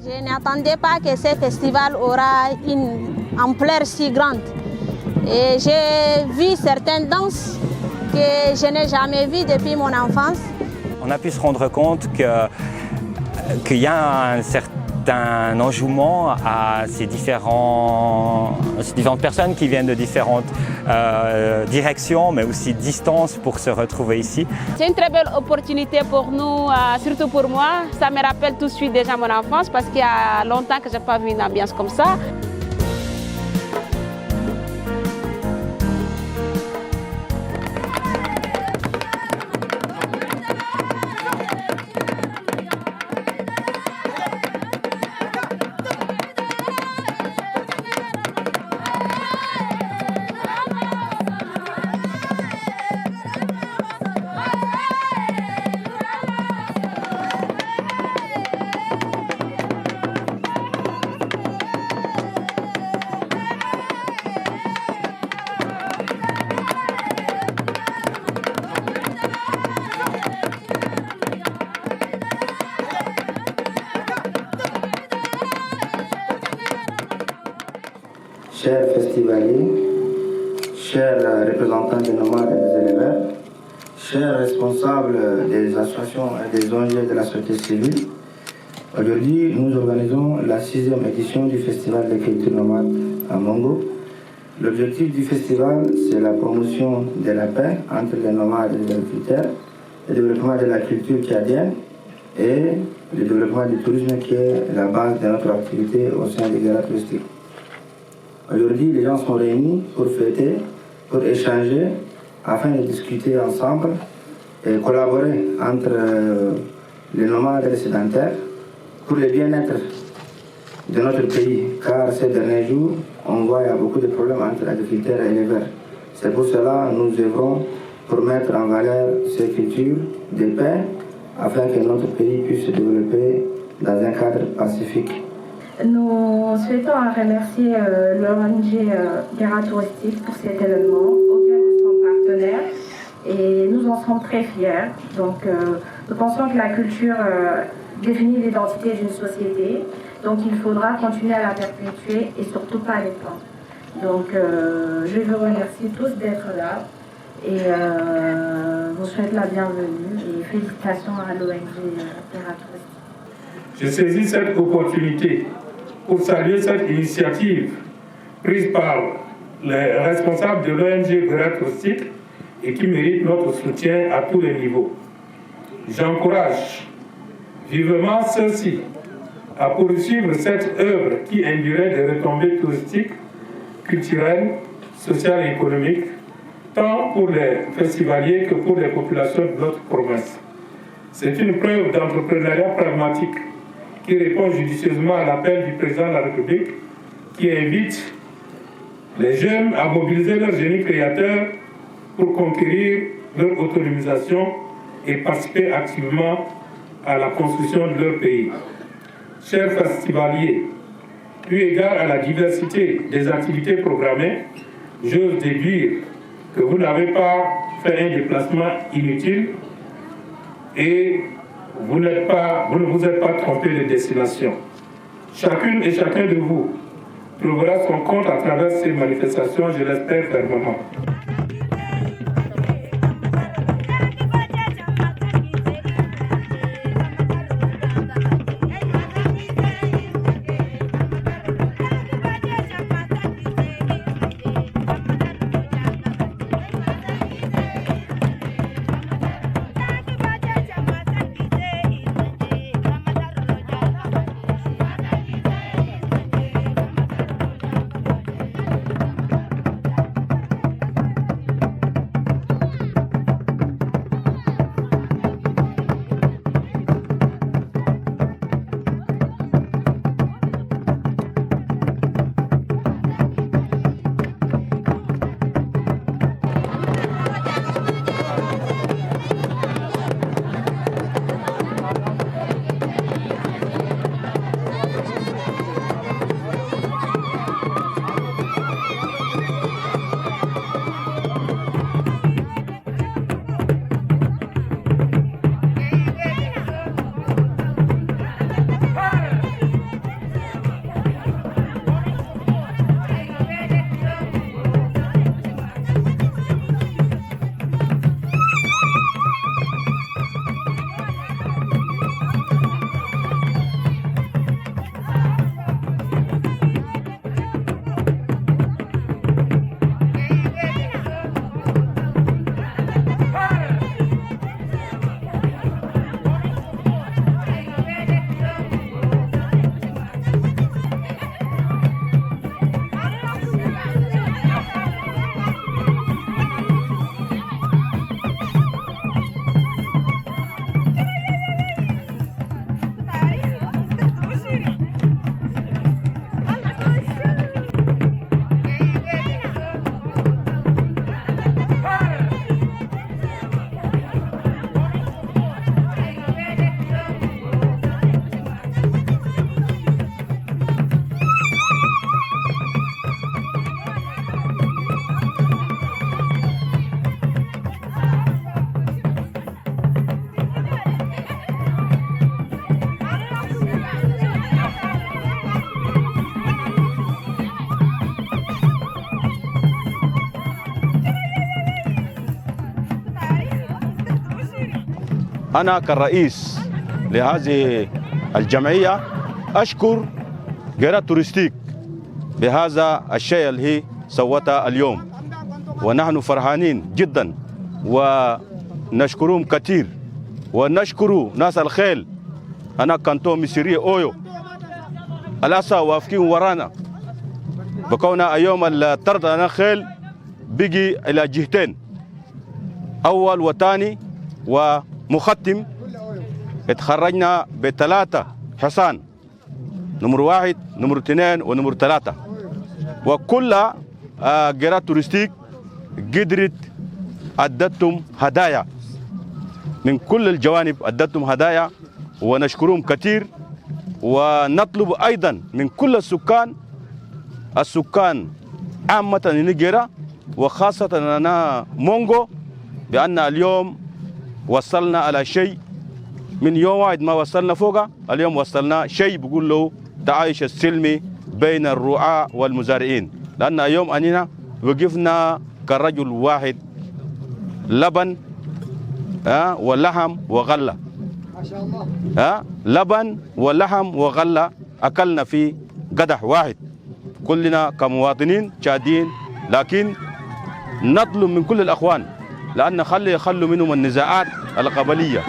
Je n'attendais pas que ce festival aura une ampleur si grande. Et j'ai vu certaines danses que je n'ai jamais vues depuis mon enfance. On a pu se rendre compte qu'il y a un certain enjouement à ces différentes personnes qui viennent de différentes directions, mais aussi distances pour se retrouver ici. C'est une très belle opportunité pour nous, surtout pour moi. Ça me rappelle tout de suite déjà mon enfance parce qu'il y a longtemps que je n'ai pas vu une ambiance comme ça. Chers festivaliers, chers représentants des nomades et des éleveurs, chers responsables des associations et des ONG de la société civile, aujourd'hui nous organisons la 6e édition du Festival des cultures nomades à Mongo. L'objectif du festival, c'est la promotion de la paix entre les nomades et les agriculteurs, le développement de la culture tchadienne et le développement du tourisme qui est la base de notre activité au sein des guerres touristiques. Aujourd'hui, les gens sont réunis pour fêter, pour échanger, afin de discuter ensemble et collaborer entre les nomades et les sédentaires pour le bien-être de notre pays. Car ces derniers jours, on voit qu'il y a beaucoup de problèmes entre agriculteurs et éleveurs. C'est pour cela que nous œuvrons pour mettre en valeur ces cultures de paix afin que notre pays puisse se développer dans un cadre pacifique. Nous souhaitons remercier l'ONG Guerra Touristique pour cet événement auquel nous sommes partenaires et nous en sommes très fiers. Donc, nous pensons que la culture définit l'identité d'une société, donc il faudra continuer à la perpétuer et surtout pas l'étendre. Donc, je vous remercie tous d'être là et vous souhaite la bienvenue et félicitations à l'ONG Guerra Touristique. Je saisis cette opportunité pour saluer cette initiative prise par les responsables de l'ONG Guerra Touristique et qui mérite notre soutien à tous les niveaux. J'encourage vivement ceux-ci à poursuivre cette œuvre qui induirait des retombées touristiques, culturelles, sociales et économiques, tant pour les festivaliers que pour les populations de notre province. C'est une preuve d'entrepreneuriat pragmatique qui répond judicieusement à l'appel du président de la République, qui invite les jeunes à mobiliser leur génie créateur pour conquérir leur autonomisation et participer activement à la construction de leur pays. Chers festivaliers, eu égard à la diversité des activités programmées, j'ose déduire que vous n'avez pas fait un déplacement inutile et vous ne vous êtes pas trompé de destination. Chacune et chacun de vous trouvera son compte à travers ces manifestations, je l'espère fermement. أنا كرئيس لهذه الجمعية أشكر جيرات توريستيك بهذا الشيء اللي هي سوته اليوم، ونحن فرحانين جدا ونشكرهم كثير، ونشكر ناس الخيل. أنا كنتو مصري أويو الأسا وافقين ورانا بكونا اليوم الطرد أنا خيل بيجي إلى جهتين، أول وثاني ومختم. اتخرجنا بثلاثة حصان، نمر 1 نمر 2 ونمر 3، وكل جيرات توريستيك قدرت أدتهم هدايا من كل الجوانب، أدتهم هدايا ونشكرهم كثير. ونطلب أيضا من كل السكان عامة نيجيريا وخاصة أنا مونغو بأن اليوم وصلنا على شيء من يوم واحد ما وصلنا فوقه، اليوم وصلنا شيء بيقول له تعايش السلمي بين الرعاة والمزارعين، لأن اليوم أننا وقفنا كرجل واحد، لبن ولحم وغلة، لبن ولحم وغلة أكلنا في قدح واحد كلنا كمواطنين تشادين. لكن نطلب من كل الأخوان لأن يخلوا منهم النزاعات القبلية.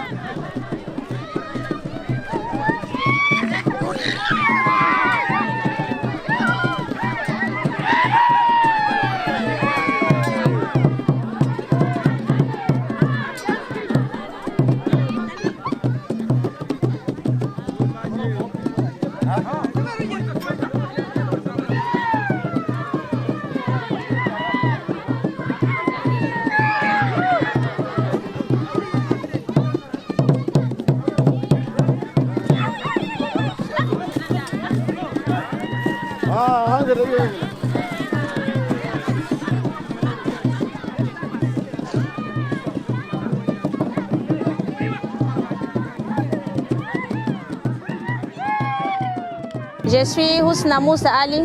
Je suis Housna Moussa Ali.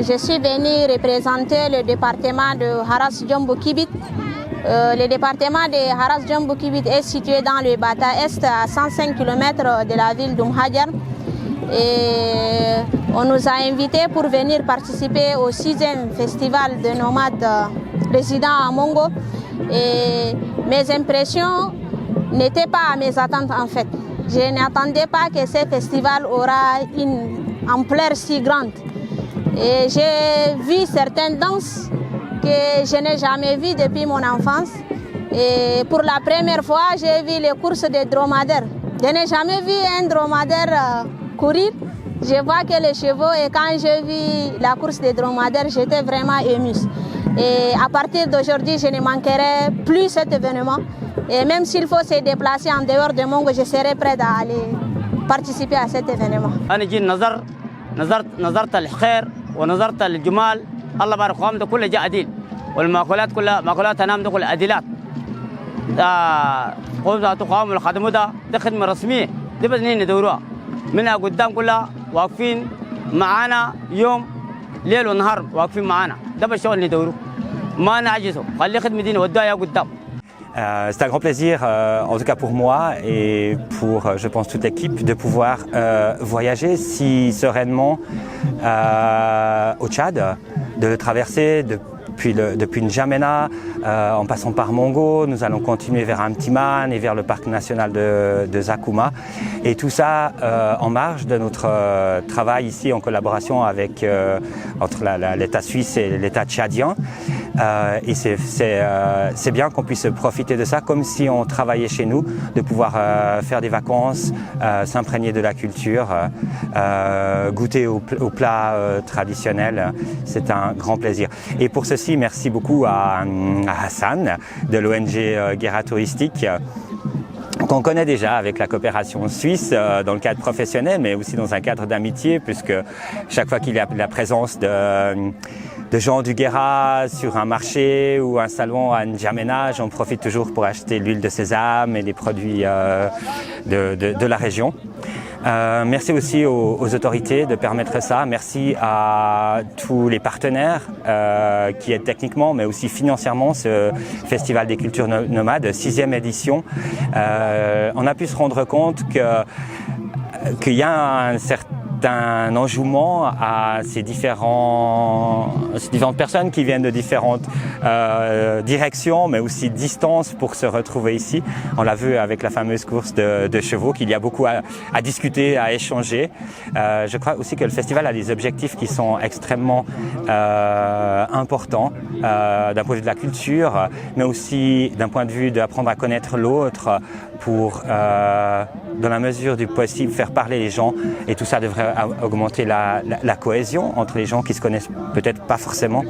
Je suis venue représenter le département de Haras Djombo Kibit. Le département de Haras Djombo Kibit est situé dans le Bata Est, à 105 km de la ville d'Oumhadjar. Et on nous a invités pour venir participer au 6e festival de nomades résidents à Mongo. Et mes impressions n'étaient pas à mes attentes en fait. Je n'attendais pas que ce festival aura une ampleur si grande. Et j'ai vu certaines danses que je n'ai jamais vues depuis mon enfance. Et pour la première fois, j'ai vu les courses de dromadaires. Je n'ai jamais vu un dromadaire courir. Je vois que les chevaux, et quand j'ai vu la course des dromadaires, j'étais vraiment émue. Et à partir d'aujourd'hui, je ne manquerai plus cet événement. Et même s'il faut se déplacer en dehors de Mongo, je serai prête à aller participer à cet événement. نظرت الخير ونظرت الجمال. الله بارك فيهم، ده كله جاء عديل، والمأكولات كلها مأكولات تنام ده كلها عديلات. قوم الخدمة ده خدمة رسمية، دي بس ندوروها منها قدام كلها واقفين معانا يوم ليل ونهار، واقفين معانا، ده بس شغل ندوروه ما نعجزه، خلي خدمة دي نودوها يا قدام. C'est un grand plaisir, en tout cas pour moi et pour, je pense, toute l'équipe, de pouvoir voyager si sereinement au Tchad, de le traverser depuis N'Djamena, en passant par Mongo. Nous allons continuer vers Amtiman et vers le parc national de Zakouma. Et tout ça en marge de notre travail ici en collaboration avec entre l'État suisse et l'État tchadien. Et c'est bien qu'on puisse profiter de ça comme si on travaillait chez nous, de pouvoir faire des vacances, s'imprégner de la culture, goûter aux plats traditionnels. C'est un grand plaisir. Et pour ceci, merci beaucoup à Hassan de l'ONG Guéra Touristique, qu'on connaît déjà avec la coopération suisse dans le cadre professionnel, mais aussi dans un cadre d'amitié, puisque chaque fois qu'il y a la présence de gens du Guéra sur un marché ou un salon à N'Djamena, j'en profite toujours pour acheter l'huile de sésame et les produits de la région. Merci aussi aux autorités de permettre ça. Merci à tous les partenaires qui aident techniquement mais aussi financièrement ce Festival des cultures nomades, 6e édition. On a pu se rendre compte qu'il y a un certain enjouement à ces différentes personnes qui viennent de différentes directions, mais aussi distances pour se retrouver ici. On l'a vu avec la fameuse course de chevaux, qu'il y a beaucoup à discuter, à échanger. Je crois aussi que le festival a des objectifs qui sont extrêmement importants d'un point de vue de la culture, mais aussi d'un point de vue d'apprendre à connaître l'autre pour, dans la mesure du possible, faire parler les gens. Et tout ça devrait augmenter la cohésion entre les gens qui se connaissent peut-être pas forcément.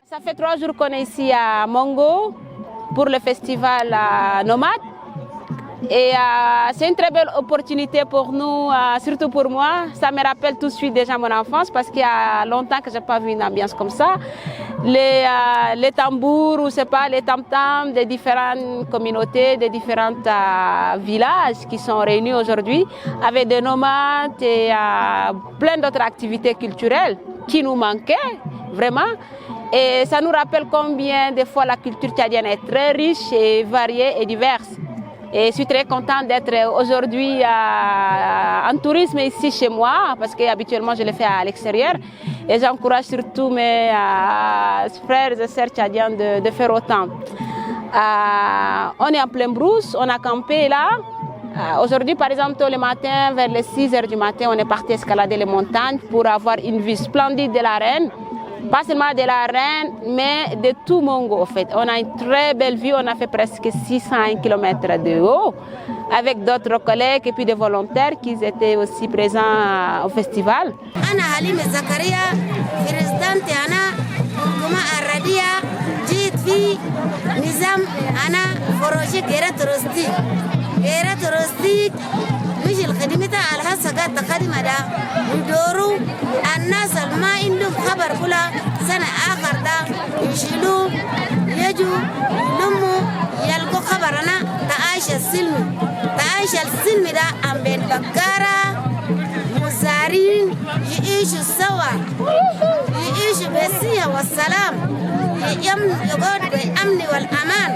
Ça fait 3 jours qu'on est ici à Mongo pour le festival Nomade. Et c'est une très belle opportunité pour nous, surtout pour moi. Ça me rappelle tout de suite déjà mon enfance parce qu'il y a longtemps que je n'ai pas vu une ambiance comme ça. Les tambours, ou c'est pas, les tam-tams des différentes communautés, des différents villages qui sont réunis aujourd'hui avec des nomades et plein d'autres activités culturelles qui nous manquaient vraiment. Et ça nous rappelle combien des fois la culture tchadienne est très riche et variée et diverse. Et je suis très contente d'être aujourd'hui en tourisme ici chez moi, parce qu'habituellement je le fais à l'extérieur. Et j'encourage surtout mes frères et sœurs tchadiens de faire autant. On est en pleine brousse, on a campé là. Aujourd'hui, par exemple, tôt le matin, vers les 6 h du matin, on est parti escalader les montagnes pour avoir une vue splendide de la Reine. Pas seulement de la Reine, mais de tout Mongo, en fait. On a une très belle vue, on a fait presque 600 km de haut, avec d'autres collègues et puis des volontaires qui étaient aussi présents au festival. Ana Halime Zakaria, présidente Ana, Kuma Aradia, JTV, Nizam, Ana, Foroji, Gera Torostik. Gera Torostik, Michel Khadimita, Al-Hassagat, Khadimada, Ndoro, الناس ما عندهم خبر كلا سنة آخر ده يشيلوا يجوا يلموا يلقوا خبرنا تعايش السلم ده عم بين بكارة مزارين يعيشوا سوا يعيشوا بسيا التنمية والسلام يقعد بالأمن والأمان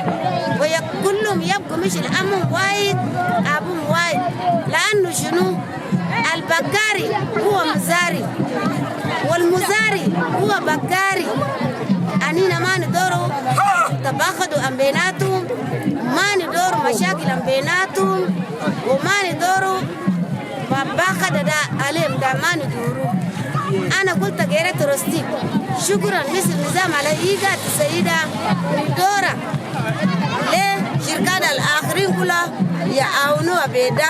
وكلهم يبقوا مش الأمن وايد أبوهم وايد لأنه شنو البكاري هو مزاري والمزاري هو بكاري أنينا ما ندوروا تباخدوا أم بيناتهم ما ندوروا مشاكل أم بيناتهم وما ندوروا باخد دا عليهم دا ما ندوروا. أنا قلت غيرت رستي شكرا مثل نظام على إيجاد السيدة ندورة ليه شركات الآخرين كلها يعاونوا بيدا.